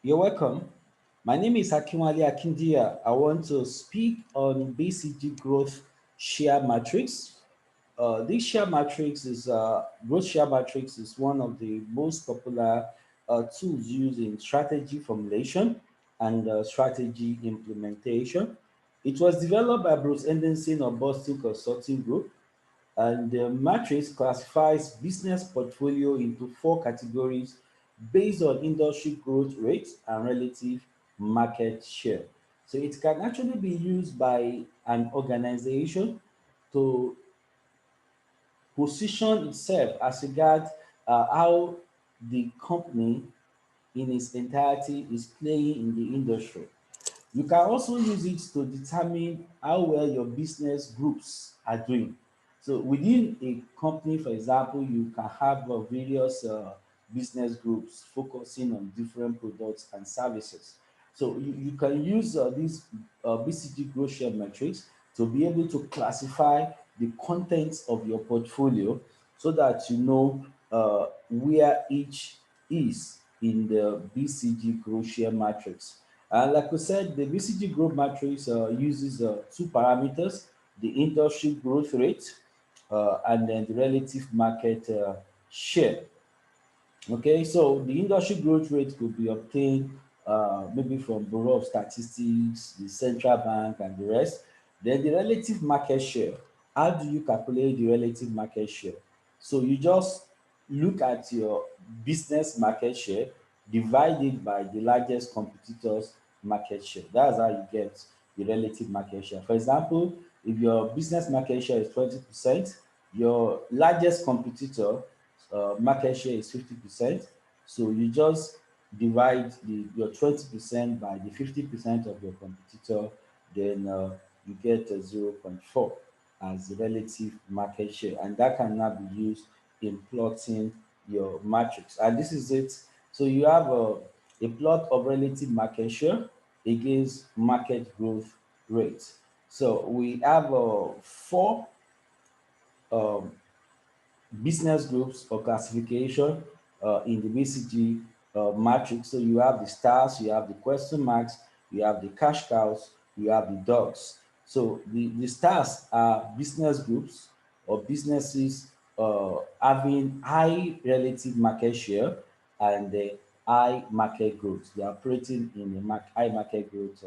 You're welcome. My name is Akinwale Akindia. I want to speak on BCG Growth Share Matrix. This share matrix is growth share matrix is one of the most popular tools used in strategy formulation and strategy implementation. It was developed by Bruce Henderson of Boston Consulting Group, and the matrix classifies business portfolio into four categories based on industry growth rate and relative market share. So it can actually be used by an organization to position itself as regards how the company in its entirety is playing in the industry. You can also use it to determine how well your business groups are doing. So within a company, for example, you can have various business groups focusing on different products and services. So you can use this BCG Growth Share Matrix to be able to classify the contents of your portfolio so that you know where each is in the BCG Growth Share Matrix. And like we said, the BCG growth matrix uses two parameters: the industry growth rate and then the relative market share. Okay, so the industry growth rate could be obtained maybe from Bureau of Statistics, the central bank, and the rest. Then the relative market share. How do you calculate the relative market share? So you just look at your business market share, divide it by the largest competitor's market share. That's how you get the relative market share. For example, if your business market share is 20%, your largest competitor market share is 50%. So you just divide your 20% by the 50% of your competitor, then you get 0.4 as the relative market share. And that can now be used in plotting your matrix. And this is it. So you have a plot of relative market share against market growth rate. So we have four um, business groups or classification in the BCG matrix. So you have the stars, you have the question marks, you have the cash cows, you have the dogs. So the stars are business groups or businesses having high relative market share and high market growth. They are operating in a high market growth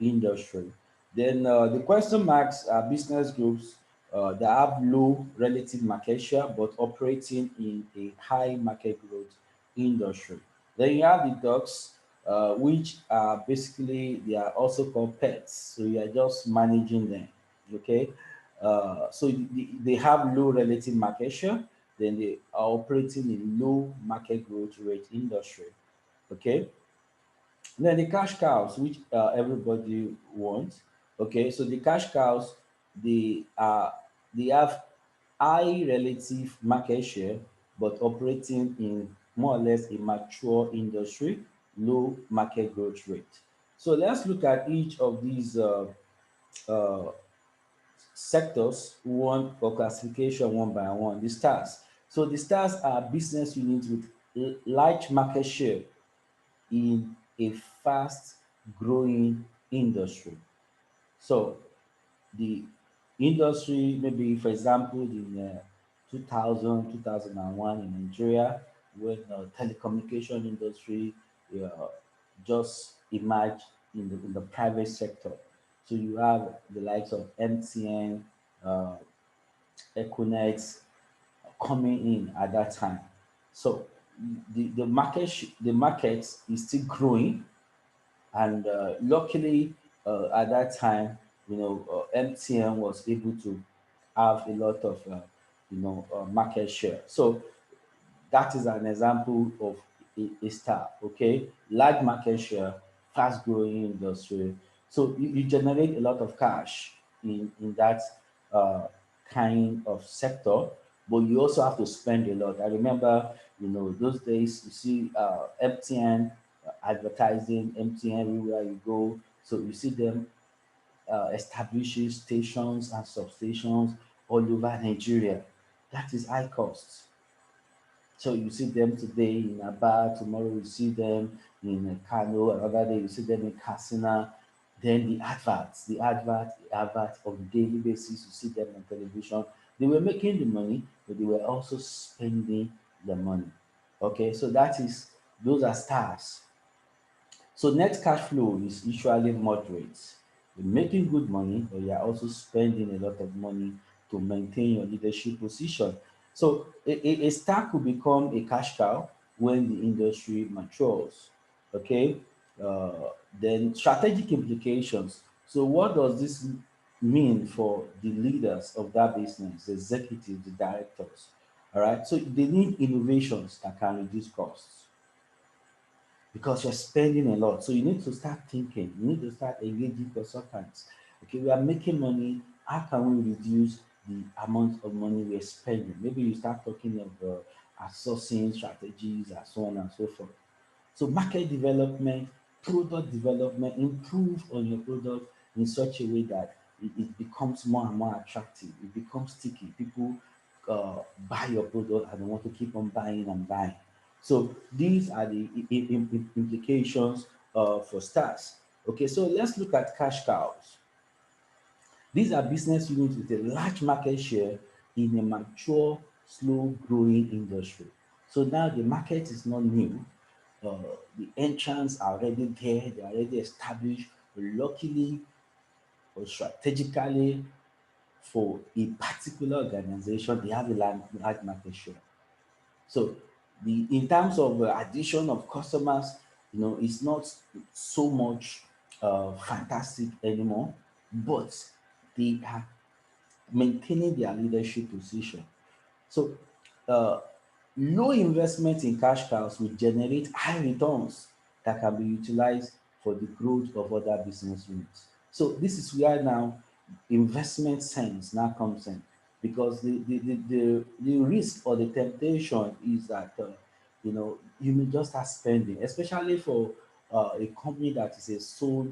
industry. Then the question marks are business groups that have low relative market share but operating in a high market growth industry. Then you have the dogs, which are basically they are also called pets. So you are just managing them. Okay, so they have low relative market share. Then they are operating in low market growth rate industry. Okay, then the cash cows, which everybody wants. Okay, so the cash cows, they have high relative market share, but operating in more or less a mature industry, low market growth rate. So let's look at each of these uh, sectors one or classification one by one. The stars. So the stars are business units with large market share in a fast growing industry. So the industry, maybe for example, in 2000, in Nigeria, when telecommunication industry uh, just emerged in the private sector. So you have the likes of MTN, uh, Equinet coming in at that time. So the market is still growing, and luckily at that time, MTN was able to have a lot of market share. So that is an example of a star. Okay, large market share, fast growing industry. So you generate a lot of cash in that uh, kind of sector, but you also have to spend a lot. I remember, those days you see MTN advertising, MTN everywhere you go. So you see them establishing stations and substations all over Nigeria. That is high cost. So you see them today in Aba, tomorrow you see them in Kano, another day you see them in Kasina. Then the advert on a daily basis, you see them on television. They were making the money, but they were also spending the money. Okay, so those are stars. So net cash flow is usually moderate. You're making good money, but you're also spending a lot of money to maintain your leadership position. So a star could become a cash cow when the industry matures. Okay. Then strategic implications. So what does this mean for the leaders of that business, the executives, the directors? All right. So they need innovations that can reduce costs because you're spending a lot. So you need to start thinking. You need to start engaging consultants. Okay, we are making money. How can we reduce the amount of money we're spending? Maybe you start talking of outsourcing strategies and so on and so forth. So market development, product development, improve on your product in such a way that it becomes more and more attractive. It becomes sticky. People buy your product and they want to keep on buying and buying. So these are the implications for stars. Okay, so let's look at cash cows. These are business units with a large market share in a mature, slow growing industry. So now the market is not new. Uh, the entrants are already there, they're already established. Luckily or strategically for a particular organization, they have a large market share. So the in terms of addition of customers, it's not so much fantastic anymore, but they are maintaining their leadership position. So, uh, low investment in cash cows will generate high returns that can be utilized for the growth of other business units. So, this is where now investment sense now comes in because the risk or the temptation is that you may just start spending, especially for a company that is a sole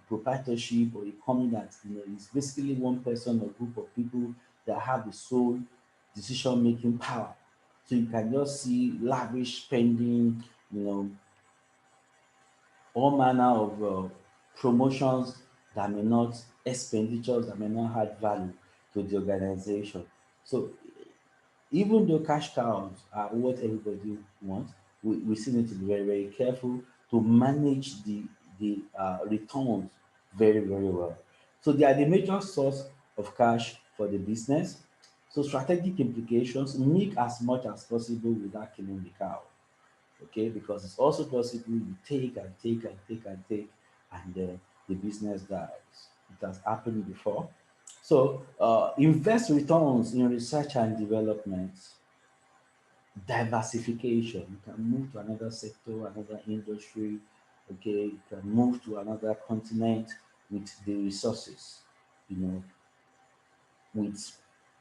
proprietorship or a company that is basically one person or group of people that have the sole decision making power. So you can just see lavish spending, you know, all manner of promotions that may not, expenditures that may not add value to the organization. So even though cash cows are what everybody wants, we still need to be very, very careful to manage the returns very, very well. So they are the major source of cash for the business. So strategic implications, make as much as possible without killing the cow. Okay, because it's also possible you take and take and take and take, and the business dies. It has happened before. So invest returns in research and development, diversification. You can move to another sector, another industry. Okay, you can move to another continent with the resources. You know, with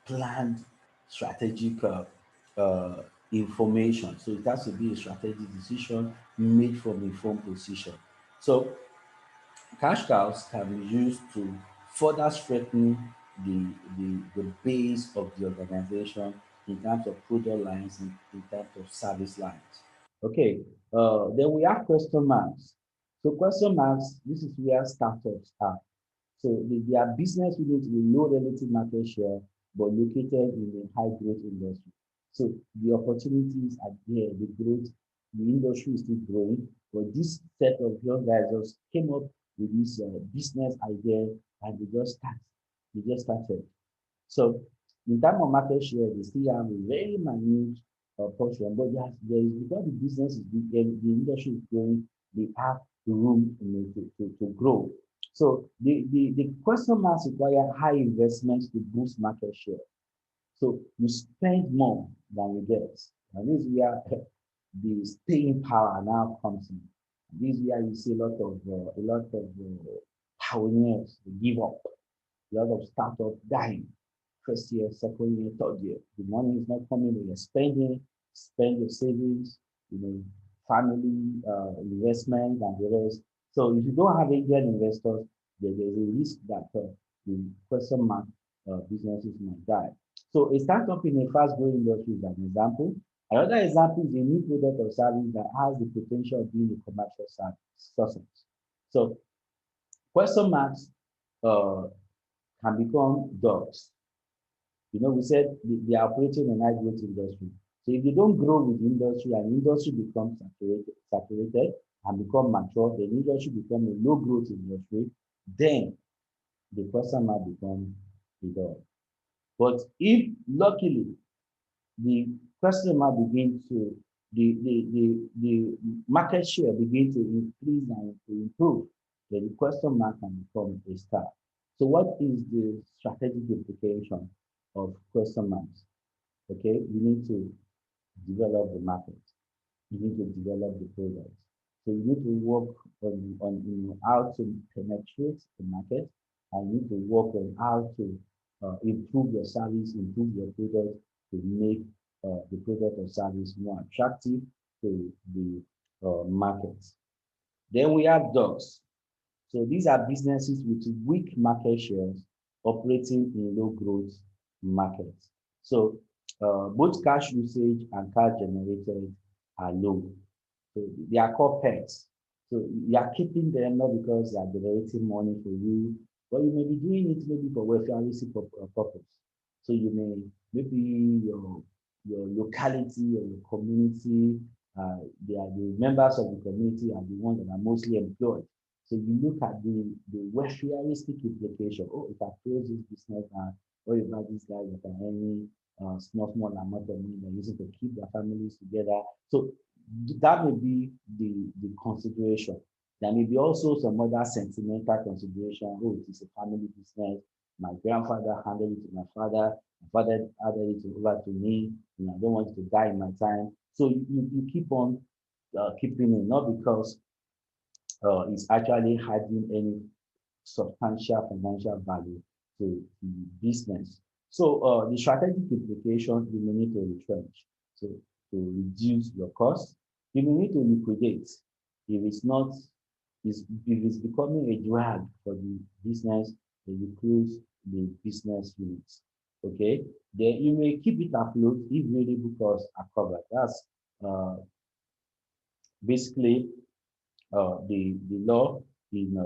planned strategic information. So it has to be a strategic decision made from informed position. So cash cows can be used to further strengthen the base of the organization in terms of product lines, in terms of service lines. Okay, then we have question marks. So question marks, this is where startups are. So their business units with low relative market share, but located in a high growth industry. So the opportunities are there, the growth, the industry is still growing, but this set of young guys just came up with this business idea and they just started. So in terms of market share, they still have a very minute portion, but there is because the business is big and the industry is growing, they have room to grow. So the question marks require high investments to boost market share. So you spend more than you get. And this is where the staying power now comes in. This is where you see a lot of pioneers give up, a lot of startups dying. First year, second year, third year. The money is not coming, but you're spending, spend your savings, family investment and the rest. So if you don't have angel investors, there's a risk that the question mark businesses might die. So a startup in a fast growing industry is an example. Another example is a new product or service that has the potential of being a commercial success. So question marks uh, can become dogs. You know, we said they are operating in high growth industry. So if they don't grow with the industry and industry becomes saturated and become mature, then industry become a low growth industry, then the person might become a dog. But if luckily the customer begin to the market share begin to increase and to improve, then the question mark can become a star. So what is the strategic implication of question marks? Okay, you need to develop the market. You need to develop the product. So you need to work on how to penetrate the market, and you need to work on how to improve your service, improve your product to make the product or service more attractive to the market. Then we have dogs. So these are businesses with weak market shares operating in low growth markets. So both cash usage and cash generated are low. So they are called pets. So you are keeping them not because they are generating money for you, but you may be doing it maybe for welfareistic purpose. So you may maybe your locality or your community, they are the members of the community are the ones that are mostly employed. So you look at the welfareistic implication. Oh, if I close this business and what about these guys that are earning small amount of money they're using to keep their families together. So that may be the consideration. There may be also some other sentimental consideration. Oh, it is a family business. My grandfather handled it to my father handed it over to me, and I don't want it to die in my time. So you keep on keeping it, not because it's actually adding any substantial financial value to the business. So the strategic implication, you may need to retrench. So to reduce your cost, you may need to liquidate. If it's not, if it's becoming a drag for the business, then you close the business units. Okay, then you may keep it afloat if really because are covered. That's uh, basically the law in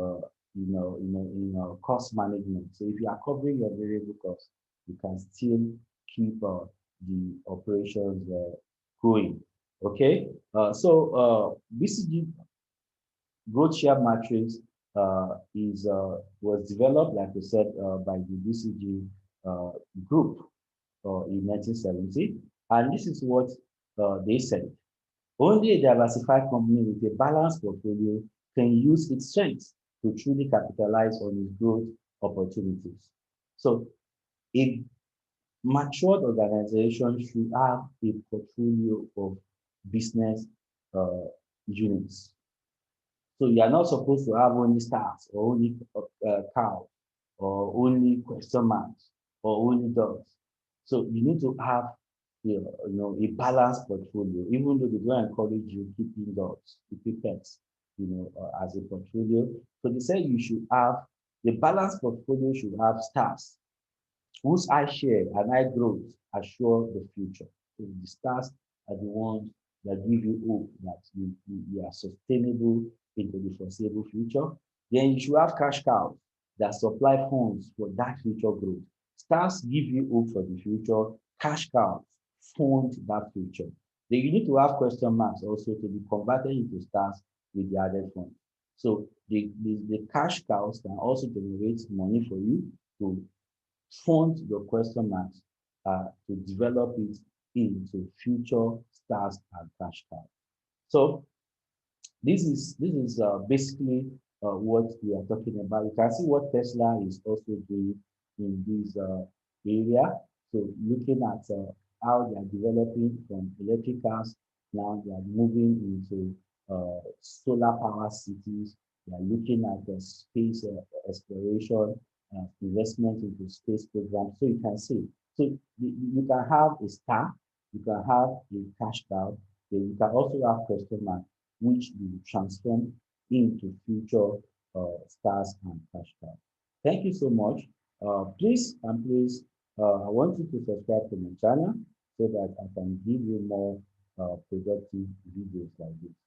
cost management. So if you are covering your variable costs, you can still keep the operations going. Okay. BCG Growth Share Matrix is was developed, like we said, by the BCG group in 1970, and this is what they said. Only a diversified company with a balanced portfolio can use its strengths to truly capitalize on its growth opportunities. So, a matured organization should have a portfolio of business uh, units. So, you are not supposed to have only stars or only cows or only question marks or only dogs. So, you need to have a balanced portfolio, even though they don't encourage you keeping dogs, keeping pets, as a portfolio. So they say you should have the balanced portfolio should have stars whose high share and high growth assure the future. So the stars are the ones that give you hope that you are sustainable into the foreseeable future. Then you should have cash cows that supply funds for that future growth. Stars give you hope for the future. Cash cows fund that future. Then you need to have question marks also to be converted into stars with the added funds. So the cash cows can also generate money for you to fund your question marks to develop it into future stars and cash cows. So this is basically what we are talking about. You can see what Tesla is also doing in this area. So looking at how they are developing from electric cars, now they are moving into solar power cities. They are looking at the space exploration, investment into space programs. So you can see, so you can have a star, you can have a cash cow, then you can also have question mark which will transform into future stars and cash cows. Thank you so much. Please, I want you to subscribe to my channel so that I can give you more productive videos like this.